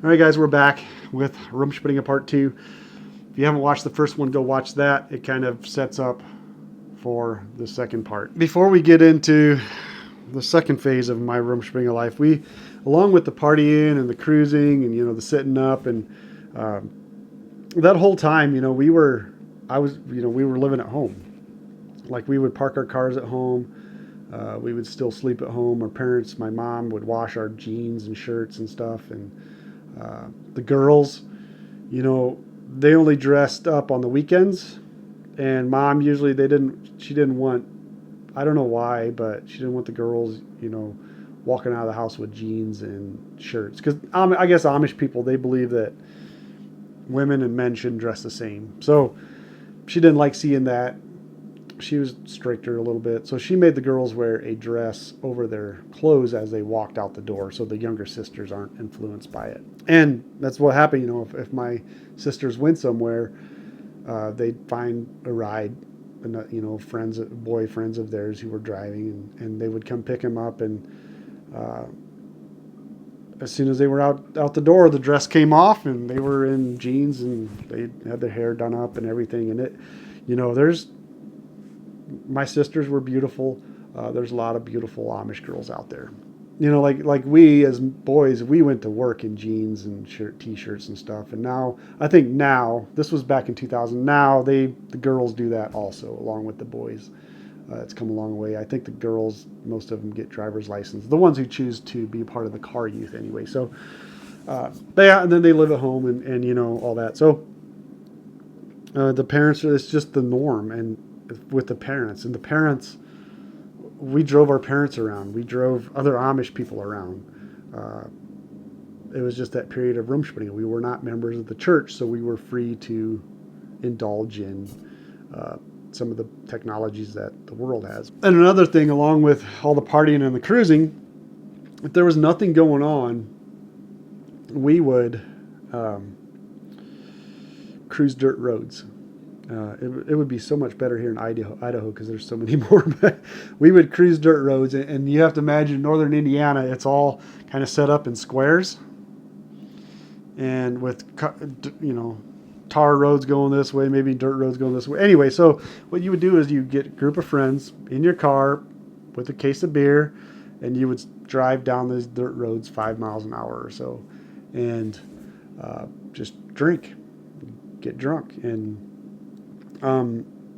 All right, guys, we're back with Rumspringa Part 2. If you haven't watched the first one, go watch that. It kind of sets up for the second part. Before we get into the second phase of my Rumspringa life, we, along with the partying and the cruising and, the sitting up and that whole time, we were living at home. Like, we would park our cars at home. We would still sleep at home. Our parents, my mom would wash our jeans and shirts and stuff. And the girls, they only dressed up on the weekends. And mom usually, she didn't want, I don't know why, but she didn't want the girls, walking out of the house with jeans and shirts. Because I guess Amish people, they believe that women and men shouldn't dress the same. So she didn't like seeing that. She was stricter a little bit. So she made the girls wear a dress over their clothes as they walked out the door so the younger sisters aren't influenced by it. And that's what happened, if my sisters went somewhere, they'd find a ride, boyfriends of theirs who were driving, and they would come pick them up. And as soon as they were out the door, the dress came off and they were in jeans and they had their hair done up and everything. And my sisters were beautiful. There's a lot of beautiful Amish girls out there. Like we as boys, we went to work in jeans and t-shirts and stuff. And I think this was back in 2000. Now the girls do that also, along with the boys. It's come a long way. I think the girls, most of them get driver's license. The ones who choose to be part of the car youth anyway. So, and then they live at home and all that. So the parents, it's just the norm. And with the parents, we drove our parents around. We drove other Amish people around. It was just that period of Rumspringa. We were not members of the church, so we were free to indulge in some of the technologies that the world has. And another thing, along with all the partying and the cruising, if there was nothing going on, we would cruise dirt roads. It would be so much better here in Idaho because there's so many more. But we would cruise dirt roads, and you have to imagine northern Indiana, it's all kind of set up in squares. And with, tar roads going this way, maybe dirt roads going this way. Anyway, so what you would do is you get a group of friends in your car with a case of beer, and you would drive down those dirt roads 5 miles an hour or so, and just drink, get drunk. And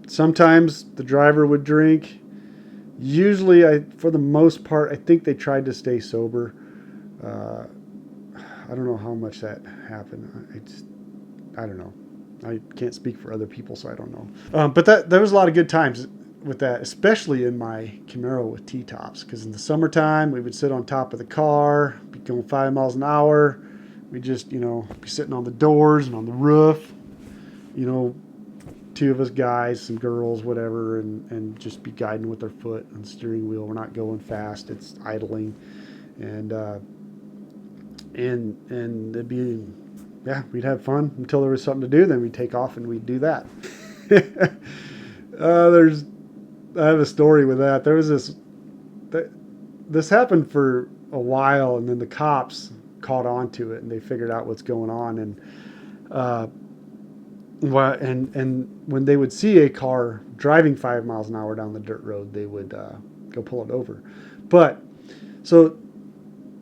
sometimes the driver would drink. Usually, for the most part, I think they tried to stay sober. I don't know how much that happened. I don't know. I can't speak for other people, so I don't know. But there was a lot of good times with that, especially in my Camaro with T-tops. Because in the summertime, we would sit on top of the car, be going 5 miles an hour. We'd just, be sitting on the doors and on the roof. Two of us guys, some girls, whatever, and just be guiding with our foot on the steering wheel. We're not going fast; it's idling, and it'd be, we'd have fun until there was something to do. Then we'd take off and we'd do that. I have a story with that. There was this happened for a while, and then the cops caught on to it and they figured out what's going on. And when they would see a car driving 5 miles an hour down the dirt road, they would go pull it over. But so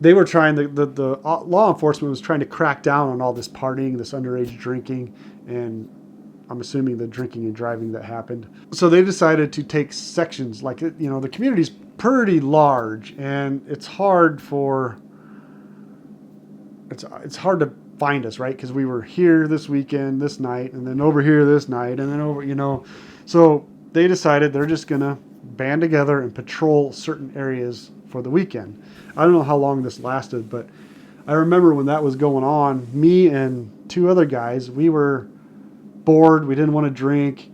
they were trying, the law enforcement was trying to crack down on all this partying, this underage drinking, and I'm assuming the drinking and driving that happened. So they decided to take sections, like, the community's pretty large, and it's hard to find us, right? Because we were here this weekend, this night, and then over here this night, and then over, So they decided they're just going to band together and patrol certain areas for the weekend. I don't know how long this lasted, but I remember when that was going on, me and two other guys, we were bored. We didn't want to drink.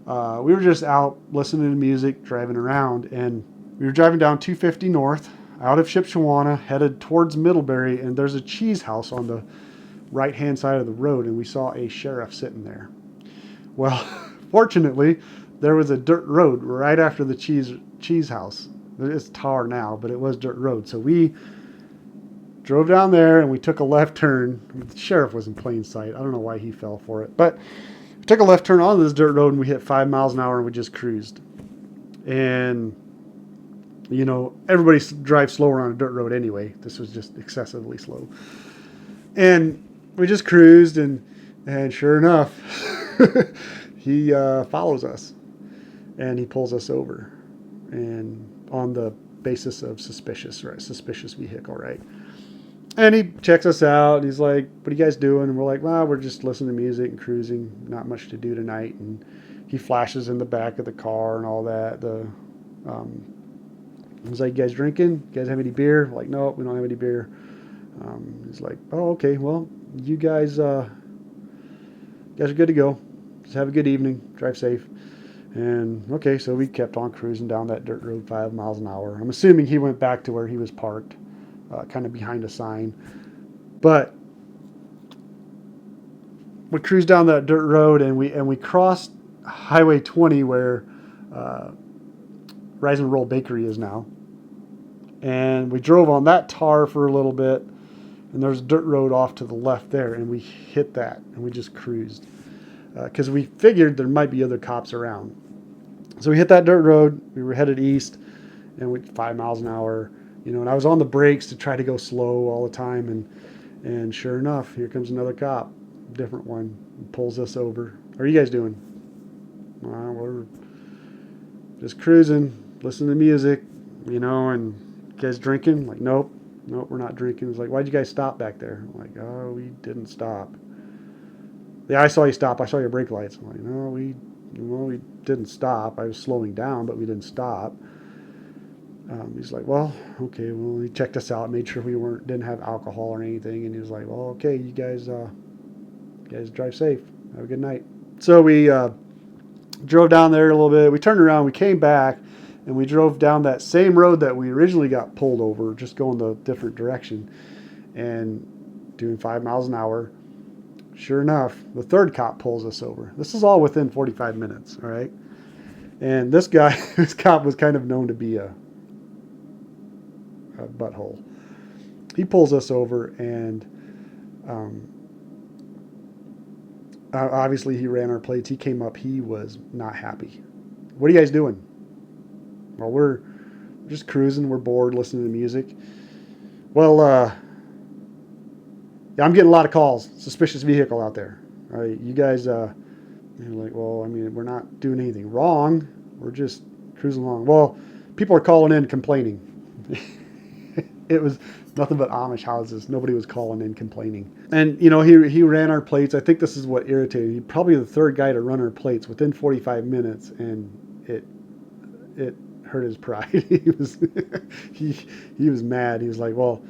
We were just out listening to music, driving around, and we were driving down 250 North out of Shipshewana, headed towards Middlebury, and there's a cheese house on the right-hand side of the road, and we saw a sheriff sitting there. Well, fortunately, there was a dirt road right after the cheese house. It's tar now, but it was dirt road. So we drove down there, and we took a left turn. The sheriff was in plain sight. I don't know why he fell for it. But we took a left turn on this dirt road, and we hit 5 miles an hour, and we just cruised. And, you know, everybody drives slower on a dirt road anyway. This was just excessively slow. And we just cruised, and sure enough, he follows us. And he pulls us over. And on the basis of suspicious vehicle, right? And he checks us out, and he's like, what are you guys doing? And we're like, well, we're just listening to music and cruising, not much to do tonight. And he flashes in the back of the car and all that. He's like, you guys drinking? You guys have any beer? We're like, no, we don't have any beer. He's like, oh, okay, well, you guys are good to go. Just have a good evening, drive safe. And okay, so we kept on cruising down that dirt road 5 miles an hour. I'm assuming he went back to where he was parked, kind of behind a sign. But we cruised down that dirt road, and we crossed Highway 20 where Rise and Roll Bakery is now. And we drove on that tar for a little bit, and there's a dirt road off to the left there, and we hit that, and we just cruised. Because we figured there might be other cops around. So we hit that dirt road, we were headed east, and we 5 miles an hour, you know, and I was on the brakes to try to go slow all the time, and sure enough, here comes another cop, different one, pulls us over. What are you guys doing? We're just cruising, listening to music, you know, and you guys drinking? Like, nope, we're not drinking. It's like, why'd you guys stop back there? I'm like, oh, we didn't stop. Yeah, I saw you stop. I saw your brake lights. I'm like, no, we didn't stop. I was slowing down, but we didn't stop. He's like, well, okay. Well, he checked us out, made sure we didn't have alcohol or anything, and he was like, well, okay, you guys drive safe. Have a good night. So we drove down there a little bit. We turned around. We came back, and we drove down that same road that we originally got pulled over, just going the different direction, and doing 5 miles an hour. Sure enough, the third cop pulls us over. This is all within 45 minutes, all right? And this guy, this cop was kind of known to be a butthole. He pulls us over, and obviously he ran our plates. He came up. He was not happy. What are you guys doing? Well, we're just cruising. We're bored listening to music. Well, yeah, I'm getting a lot of calls. Suspicious vehicle out there. All right, you guys, you're like, well, I mean, we're not doing anything wrong. We're just cruising along. Well, people are calling in complaining. It was nothing but Amish houses. Nobody was calling in complaining. And, you know, he ran our plates. I think this is what irritated me. Probably the third guy to run our plates within 45 minutes, and it hurt his pride. he was mad. He was like, well,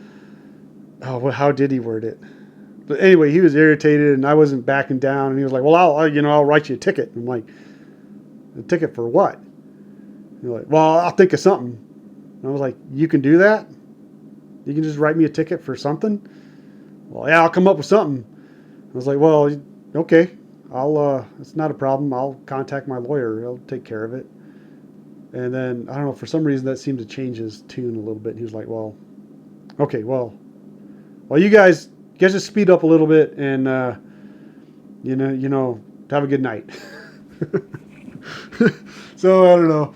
how did he word it? But anyway, he was irritated, and I wasn't backing down. And he was like, well, I'll write you a ticket. I'm like, a ticket for what? He's like, well, I'll think of something. And I was like, you can do that? You can just write me a ticket for something? Well, yeah, I'll come up with something. I was like, well, okay. It's not a problem. I'll contact my lawyer. He'll take care of it. And then, I don't know, for some reason that seemed to change his tune a little bit. He was like, well, okay, well, you guys just speed up a little bit, and you know, have a good night. So I don't know.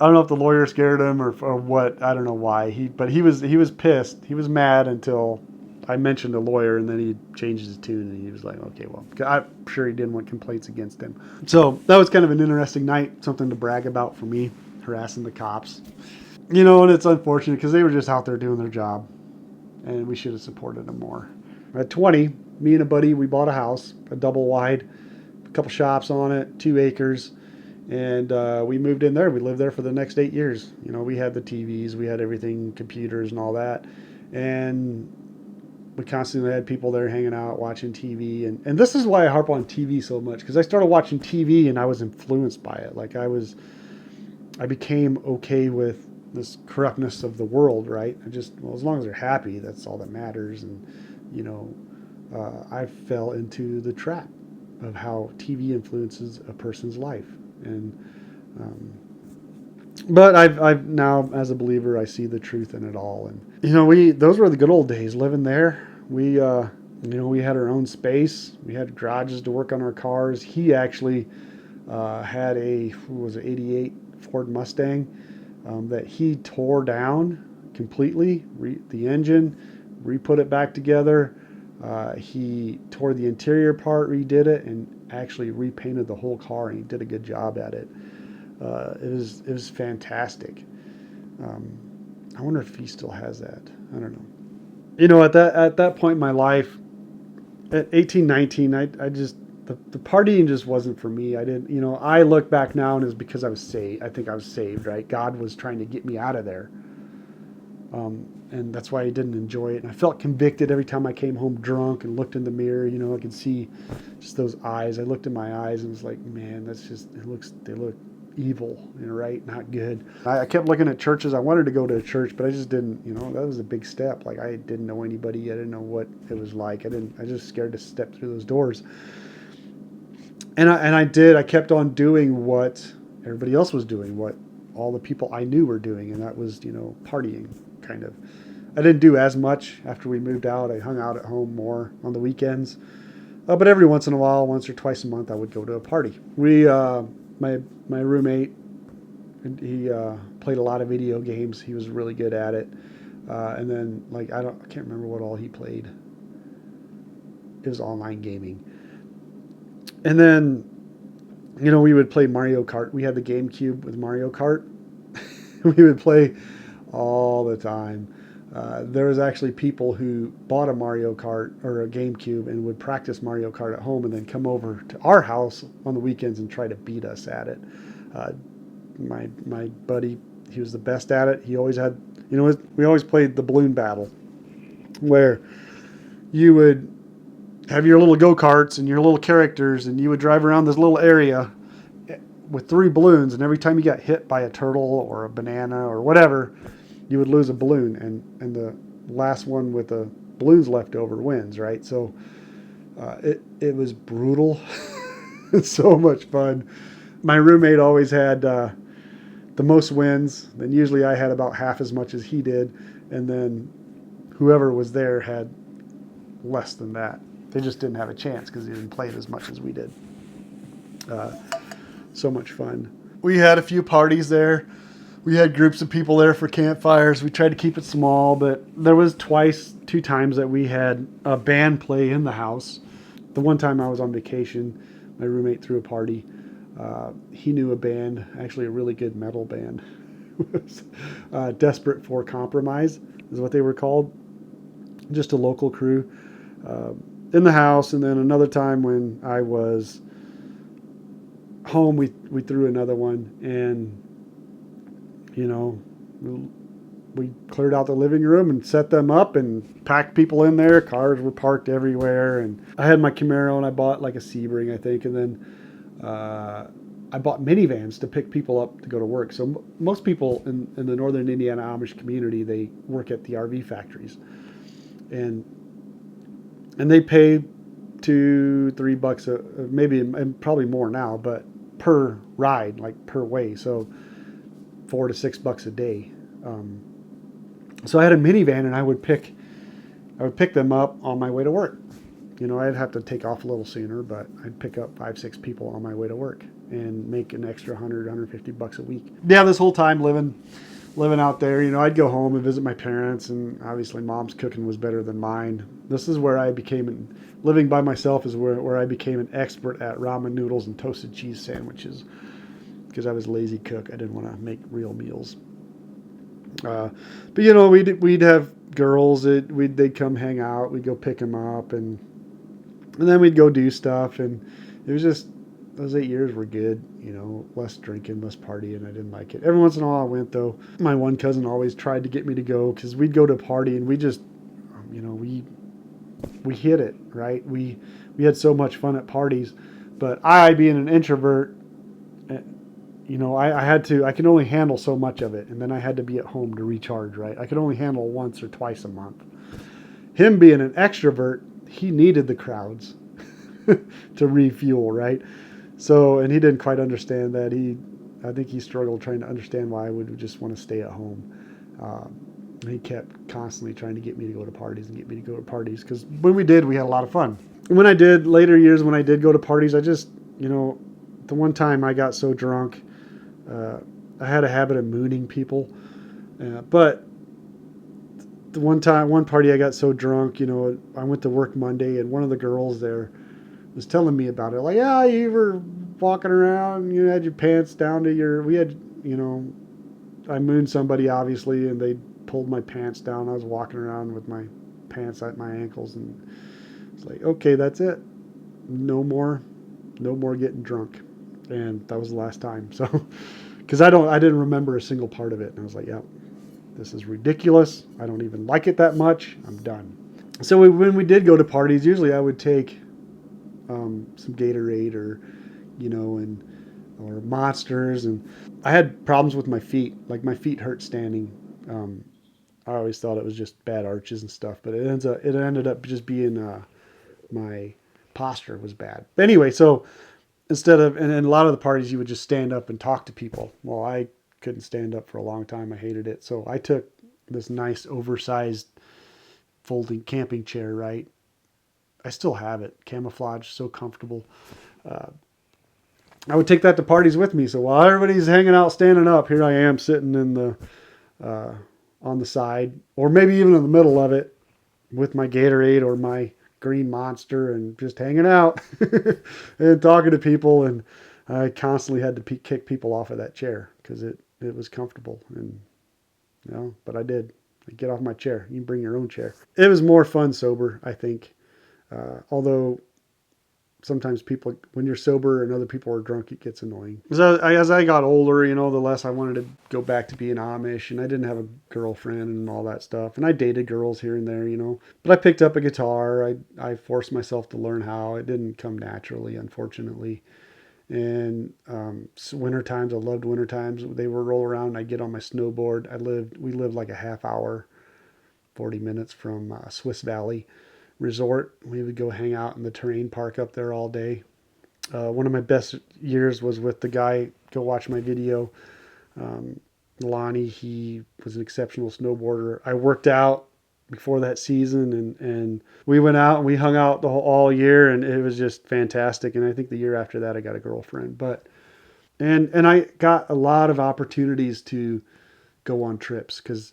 I don't know if the lawyer scared him or what. I don't know why. But he was pissed. He was mad until I mentioned a lawyer, and then he changed his tune, and he was like, okay, well, I'm sure he didn't want complaints against him. So that was kind of an interesting night, something to brag about for me, harassing the cops. You know, and it's unfortunate because they were just out there doing their job, and we should have supported them more. At 20, me and a buddy, we bought a house, a double wide, a couple shops on it, 2 acres, and we moved in there. We lived there for the next 8 years. You know, we had the TVs, we had everything, computers and all that, and we constantly had people there hanging out, watching TV, and this is why I harp on TV so much, because I started watching TV and I was influenced by it. Like I became okay with this corruptness of the world, right? As long as they're happy, that's all that matters. And, you know, I fell into the trap of how TV influences a person's life. And But I've now, as a believer, I see the truth in it all. And those were the good old days living there. We had our own space. We had garages to work on our cars. He actually had a, what was it, '88 Ford Mustang that he tore down completely, the engine, re-put it back together. He tore the interior apart, redid it, and actually repainted the whole car, and he did a good job at it. It was fantastic. Um, I wonder if he still has that. I don't know. At that point in my life, at 18, 19, I just the partying just wasn't for me. I didn't, I look back now and it's because I was saved. I think I was saved, right? God was trying to get me out of there. And that's why I didn't enjoy it. And I felt convicted every time I came home drunk and looked in the mirror. I could see just those eyes. I looked in my eyes and was like, man, they look evil, right? Not good. I kept looking at churches. I wanted to go to a church, but I just didn't, that was a big step. Like, I didn't know anybody. I didn't know what it was like. I was just scared to step through those doors. And I kept on doing what everybody else was doing, what all the people I knew were doing. And that was, partying kind of. I didn't do as much after we moved out. I hung out at home more on the weekends. But every once in a while, once or twice a month, I would go to a party. My roommate, he played a lot of video games. He was really good at it. And then, like, I can't remember what all he played. It was online gaming. And then, we would play Mario Kart. We had the GameCube with Mario Kart. We would play all the time. There was actually people who bought a Mario Kart or a GameCube and would practice Mario Kart at home and then come over to our house on the weekends and try to beat us at it. My buddy, he was the best at it. He always had, we always played the balloon battle, where you would have your little go-karts and your little characters, and you would drive around this little area with 3 balloons, and every time you got hit by a turtle or a banana or whatever, you would lose a balloon, and the last one with the balloons left over wins, right? So it was brutal. It's so much fun. My roommate always had the most wins, then usually I had about half as much as he did, and then whoever was there had less than that. They just didn't have a chance because they didn't play it as much as we did. So much fun. We had a few parties there. We had groups of people there for campfires. We tried to keep it small, but there was 2 times that we had a band play in the house. The one time I was on vacation, my roommate threw a party. He knew a band, actually a really good metal band. Desperate for Compromise is what they were called. Just a local crew in the house. And then another time when I was home, we threw another one, and we cleared out the living room and set them up and packed people in there. Cars were parked everywhere, and I had my Camaro, and I bought like a Sebring, I think, and then I bought minivans to pick people up to go to work. So most people in the northern Indiana Amish community, they work at the RV factories, and they pay $2-3 maybe, and probably more now, but per ride, like per way. So $4 to $6 a day. So I had a minivan, and I would pick them up on my way to work. I'd have to take off a little sooner, but I'd pick up 5-6 people on my way to work and make an extra $100-$150 a week. Yeah, this whole time living out there, I'd go home and visit my parents, and obviously Mom's cooking was better than mine. This is where I became, living by myself is where I became an expert at ramen noodles and toasted cheese sandwiches, because I was a lazy cook. I didn't want to make real meals. But we'd have girls they'd come hang out. We'd go pick them up, and then we'd go do stuff. And it was just, those 8 years were good. Less drinking, less partying. I didn't like it. Every once in a while I went, though. My one cousin always tried to get me to go, because we'd go to a party and we just, we hit it, right? We had so much fun at parties. But I, being an introvert, I could only handle so much of it, and then I had to be at home to recharge, right? I could only handle once or twice a month. Him being an extrovert, he needed the crowds to refuel, right? So, and he didn't quite understand that. I think he struggled trying to understand why I would just want to stay at home. He kept constantly trying to get me to go to parties and get me to go to parties because when we did, we had a lot of fun. When I did later years, when I did go to parties, I just, the one time I got so drunk, uh, I had a habit of mooning people. But the one party I got so drunk, I went to work Monday and one of the girls there was telling me about it. Like, yeah, you were walking around, you had your pants down to we had, I mooned somebody obviously and they pulled my pants down. I was walking around with my pants at my ankles and it's like, okay, that's it. No more getting drunk. And that was the last time. So, because I didn't remember a single part of it. And I was like, yeah, this is ridiculous. I don't even like it that much. I'm done. So when we did go to parties, usually I would take some Gatorade and or Monsters. And I had problems with my feet. Like my feet hurt standing. I always thought it was just bad arches and stuff, but it ended up just being my posture was bad. But anyway, so instead of and in a lot of the parties you would just stand up and talk to people. Well, I couldn't stand up for a long time. I hated it. So I took this nice oversized folding camping chair, right? I still have it. Camouflage, so comfortable. Uh, I would take that to parties with me. So while everybody's hanging out, standing up, here I am sitting in the on the side, or maybe even in the middle of it, with my Gatorade or my green Monster, and just hanging out and talking to people. And I constantly had to kick people off of that chair because it was comfortable. And but I did. Get off my chair. You can bring your own chair. It was more fun sober, I think. Although sometimes people, when you're sober and other people are drunk, it gets annoying. As I got older, the less I wanted to go back to being Amish, and I didn't have a girlfriend and all that stuff. And I dated girls here and there, But I picked up a guitar. I forced myself to learn how. It didn't come naturally, unfortunately. And winter times, I loved winter times. They would roll around, and I'd get on my snowboard. We lived like a half hour, 40 minutes from Swiss Valley Resort. We would go hang out in the terrain park up there all day. One of my best years was with the guy, go watch my video, Lonnie. He was an exceptional snowboarder. I worked out before that season, and we went out and we hung out all year, and it was just fantastic. And I think the year after that I got a girlfriend. And I got a lot of opportunities to go on trips because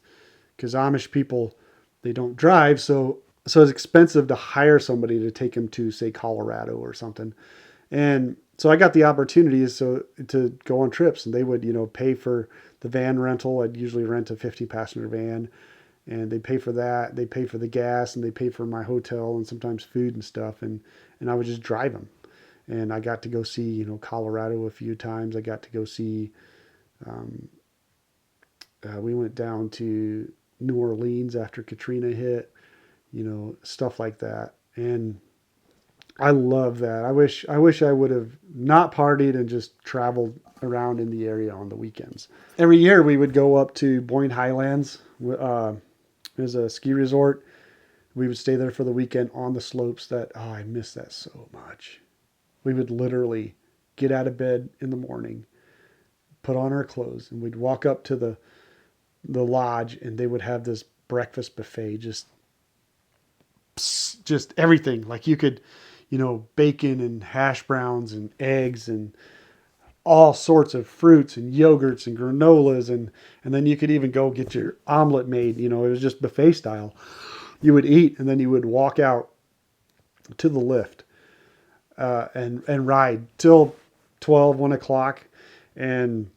Amish people, they don't drive, so it's expensive to hire somebody to take them to, say, Colorado or something. And so I got the opportunities to go on trips, and they would pay for the van rental. I'd usually rent a 50-passenger van, and they pay for that. They pay for the gas, and they pay for my hotel and sometimes food and stuff. And I would just drive them. And I got to go see Colorado a few times. I got to go see. We went down to New Orleans after Katrina hit. Stuff like that. And I love that. I wish I would have not partied and just traveled around in the area on the weekends. Every year we would go up to Boyne Highlands. There's a ski resort. We would stay there for the weekend on the slopes. I miss that so much. We would literally get out of bed in the morning, put on our clothes, and we'd walk up to the lodge, and they would have this breakfast buffet, just everything. Like you could, bacon and hash browns and eggs and all sorts of fruits and yogurts and granolas. And then you could even go get your omelet made. It was just buffet style. You would eat, and then you would walk out to the lift and ride till 12, 1 o'clock. And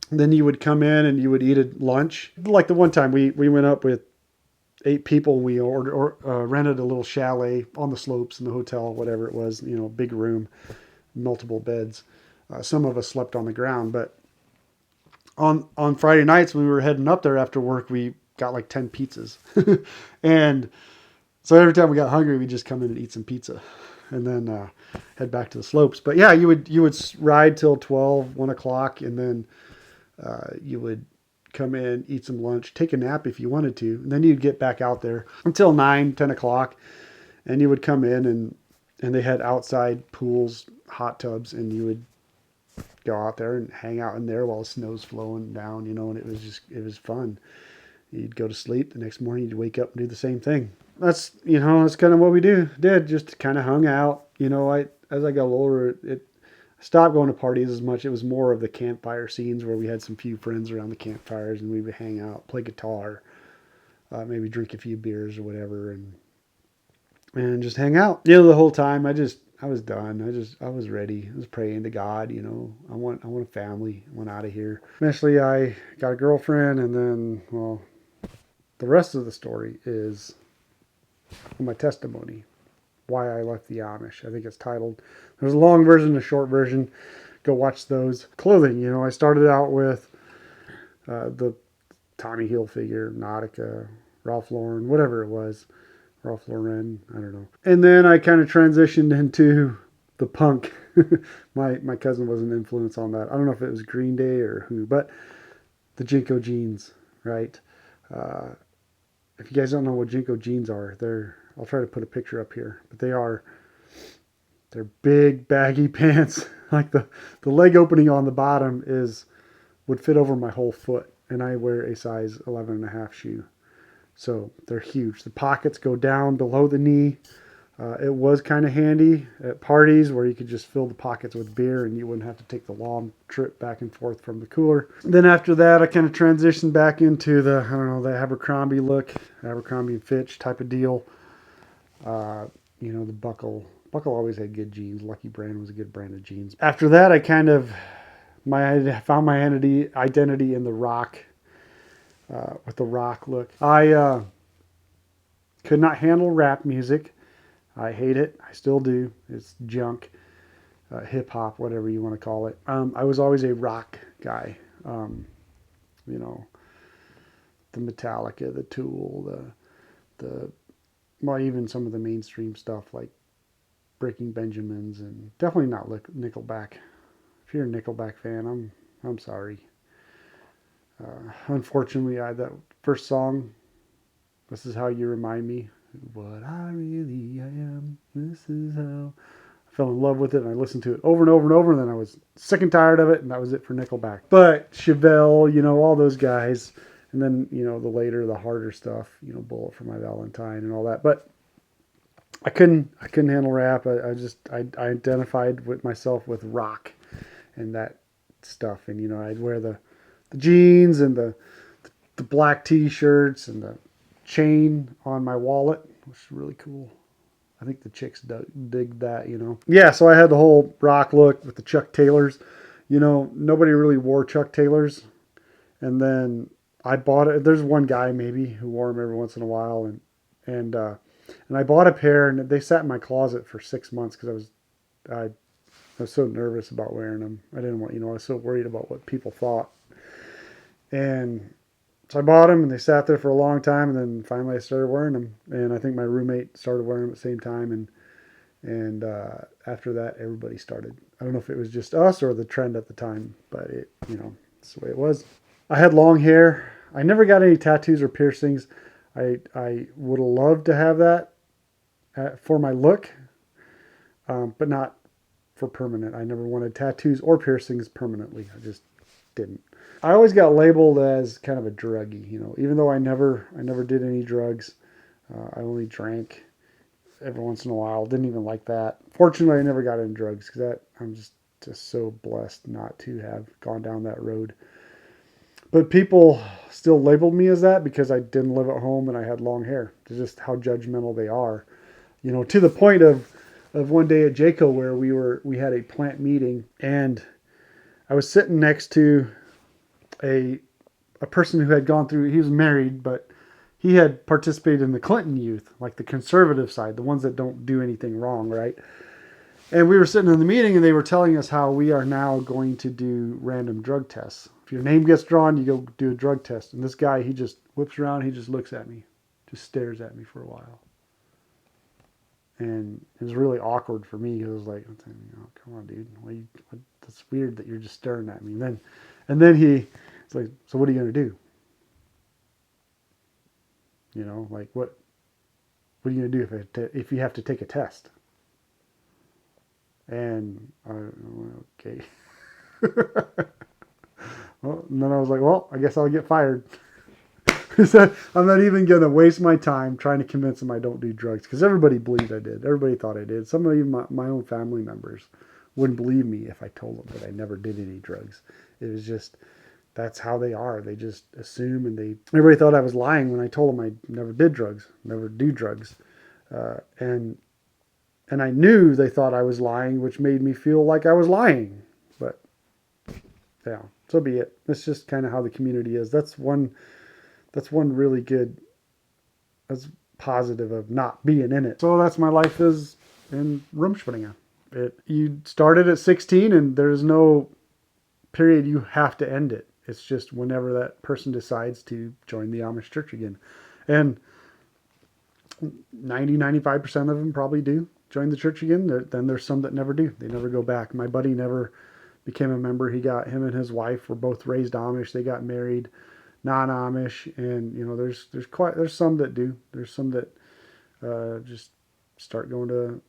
then you would come in and you would eat a lunch. Like the one time we went up with 8 people. We rented a little chalet on the slopes in the hotel, whatever it was, big room, multiple beds. Some of us slept on the ground, but on Friday nights when we were heading up there after work, we got like 10 pizzas. And so every time we got hungry, we'd just come in and eat some pizza and then head back to the slopes. But yeah, you would ride till 12, 1 o'clock, and then you would come in, eat some lunch, take a nap if you wanted to, and then you'd get back out there until 9, 10 o'clock, and you would come in and they had outside pools, hot tubs, and you would go out there and hang out in there while the snow's flowing down, and it was fun. You'd go to sleep. The next morning, you'd wake up and do the same thing. That's kind of what we did. Just kind of hung out. As I got older, I stopped going to parties as much. It was more of the campfire scenes where we had some few friends around the campfires and we would hang out, play guitar, maybe drink a few beers or whatever, and just hang out. The whole time I was done. I was ready. I was praying to God. I want a family. I want out of here. Eventually, I got a girlfriend, and then, well, the rest of the story is my testimony, why I left the Amish. I think it's titled. There's a long version and a short version. Go watch those. Clothing, I started out with the Tommy Hilfiger, Nautica, Ralph Lauren, whatever it was. Ralph Lauren, I don't know. And then I kind of transitioned into the punk. My cousin was an influence on that. I don't know if it was Green Day or who, but the Jinko jeans, right? If you guys don't know what Jinko jeans are, I'll try to put a picture up here, but they're big baggy pants. Like the leg opening on the bottom would fit over my whole foot, and I wear a size 11.5 shoe. So they're huge. The pockets go down below the knee. It was kind of handy at parties where you could just fill the pockets with beer and you wouldn't have to take the long trip back and forth from the cooler. Then after that, I kind of transitioned back into the Abercrombie look, Abercrombie and Fitch type of deal. The Buckle. Buckle always had good jeans. Lucky Brand was a good brand of jeans. After that, I kind of found my identity in the rock, with the rock look. I could not handle rap music. I hate it. I still do. It's junk, hip hop, whatever you want to call it. I was always a rock guy. The Metallica, the Tool, well, even some of the mainstream stuff like Breaking Benjamins, and definitely not Nickelback. If you're a Nickelback fan, I'm sorry. Unfortunately, that first song, "This Is How You Remind Me," what I really am. This is how. I fell in love with it, and I listened to it over and over and over, and then I was sick and tired of it, and that was it for Nickelback. But Chevelle, all those guys, and then the harder stuff, Bullet for My Valentine and all that. But I couldn't handle rap. I identified with myself with rock and that stuff, and I'd wear the jeans and the black T-shirts and the chain on my wallet, which is really cool. I think the chicks dig that, Yeah, so I had the whole rock look with the Chuck Taylors. Nobody really wore Chuck Taylors. And then I bought it. There's one guy maybe who wore them every once in a while. And I bought a pair, and they sat in my closet for 6 months because I was so nervous about wearing them. I didn't want, I was so worried about what people thought. And so I bought them, and they sat there for a long time, and then finally I started wearing them. And I think my roommate started wearing them at the same time, and after that, everybody started. I don't know if it was just us or the trend at the time, but it's the way it was. I had long hair. I never got any tattoos or piercings. I would have loved to have that for my look, but not for permanent. I never wanted tattoos or piercings permanently. I just didn't. I always got labeled as kind of a druggie, even though I never did any drugs. I only drank every once in a while. Didn't even like that. Fortunately, I never got into drugs because I'm just so blessed not to have gone down that road. But people still labeled me as that because I didn't live at home and I had long hair. It's just how judgmental they are, to the point of one day at Jayco where we had a plant meeting, and I was sitting next to a person who had gone through, he was married, but he had participated in the Clinton youth, like the conservative side, the ones that don't do anything wrong, right? And we were sitting in the meeting, and they were telling us how we are now going to do random drug tests. If your name gets drawn, you go do a drug test. And this guy, he just whips around, he just looks at me, just stares at me for a while. And it was really awkward for me. It was like, come on, dude. That's weird that you're just staring at me. And then it's like, so what are you going to do? Like what are you going to do if you have to take a test? And I went, okay. Well, and then I was like, well, I guess I'll get fired. He said, I'm not even going to waste my time trying to convince them I don't do drugs. Because everybody believed I did. Everybody thought I did. Some of even my own family members wouldn't believe me if I told them that I never did any drugs. It was just, that's how they are. They just assume, and everybody thought I was lying when I told them I never did drugs, never do drugs. And I knew they thought I was lying, which made me feel like I was lying. But yeah, so be it. That's just kind of how the community is. That's one really good, that's positive of not being in it. So that's my life is in Rumspringa. You started at 16 and there's no period you have to end it. It's just whenever that person decides to join the Amish church again. And 95% of them probably do join the church again. Then there's some that never do. They never go back. My buddy never became a member. Him and his wife were both raised Amish. They got married non-Amish, and there's some that do. There's some that just start going to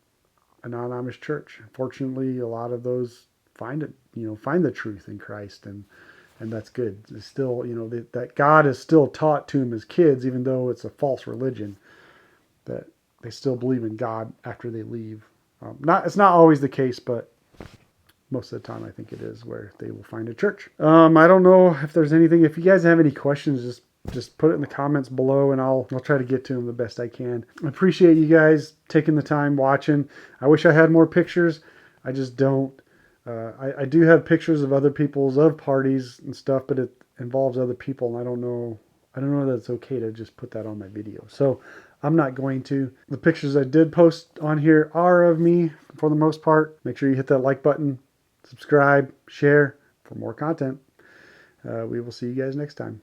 a non-Amish church. Fortunately, a lot of those find the truth in Christ, and that's good. It's still, that God is still taught to them as kids, even though it's a false religion, that they still believe in God after they leave. It's not always the case, but most of the time I think it is, where they will find a church. I don't know if there's anything. If you guys have any questions, just put it in the comments below, and I'll try to get to them the best I can. I appreciate you guys taking the time watching. I wish I had more pictures. I just don't. I do have pictures of other people's parties and stuff, but it involves other people, and I don't know that it's okay to just put that on my video. So I'm not going to. The pictures I did post on here are of me for the most part. Make sure you hit that like button, subscribe, share for more content. We will see you guys next time.